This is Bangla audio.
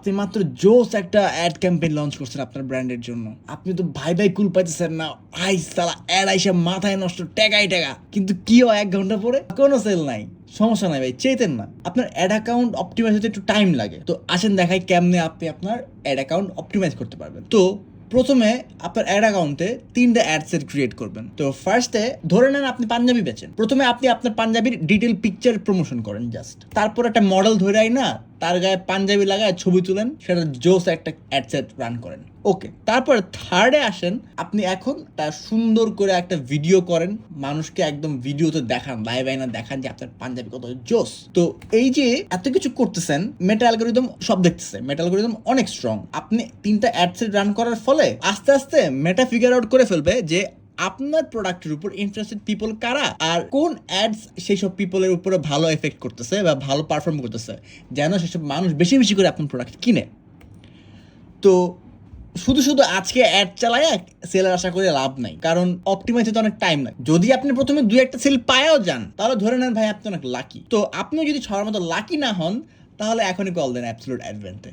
আপনি মাত্র জোস একটা অ্যাড ক্যাম্পেইন লঞ্চ করছেন আপনার ব্র্যান্ডের জন্য, আপনি তো ভাই ভাই কুল পাইতেছেন না, আই সালা অ্যাড আইসা মাথায় নষ্ট, টাকাই টাকা, কিন্তু কি হয় 1 ঘন্টা পরে কোনো সেল নাই। সমস্যা নাই ভাই, চেতেন না, আপনার অ্যাড অ্যাকাউন্ট অপটিমাইজ হতে একটু টাইম লাগে। তো আসেন দেখাই কেমনে আপনি আপনার অ্যাড অ্যাকাউন্ট অপটিমাইজ করতে পারবেন। তো প্রথমে আপনার অ্যাড অ্যাকাউন্টে 3টা অ্যাড সেট ক্রিয়েট করবেন। তো ফার্স্টে ধরে নেন আপনি পাঞ্জাবি বেচেন, প্রথমে আপনি আপনার পাঞ্জাবির ডিটেল পিকচার প্রমোশন করেন জাস্ট, তারপর একটা মডেল ধরে না তার গায়ে পাঞ্জাবি লাগায় ছবি তুলেন, সেটা জোস একটা অ্যাড সেট রান করেন। ওকে, তারপর থার্ডে আসেন, আপনি এখন তার সুন্দর করে একটা ভিডিও করেন, মানুষকে একদম ভিডিওতে দেখান, লাইভ আইনা দেখান যে আপনার পাঞ্জাবি কত জোস। তো এই যে এত কিছু করতেছেন, মেটা অ্যালগরিদম সব দেখতেছে, মেটা অ্যালগরিদম অনেক স্ট্রং। আপনি 3টা অ্যাড সেট রান করার ফলে আস্তে আস্তে মেটা ফিগার আউট করে ফেলবে যে আপনার প্রোডাক্টের উপর ইন্টারেস্টেড পিপল কারা, আর কোন অ্যাডস সেই সব পিপলের উপরে ভালো এফেক্ট করতেছে বা ভালো পারফর্ম করতেছে, যেন সেসব মানুষ বেশি বেশি করে আপনার প্রোডাক্ট কিনে। তো শুধু শুধু আজকে অ্যাড চালায় সেলের আশা করে লাভ নাই, কারণ অপটিমাইজ হতে অনেক টাইম লাগে। যদি আপনি প্রথমে 2-1টা সেল পায়ও যান, তাহলে ধরে নেন ভাই আপনি অনেক লাকি। তো আপনি যদি সবার মতো লাকি না হন, তাহলে এখনই কল দেন অ্যাবসলিউট অ্যাডভেন্টে।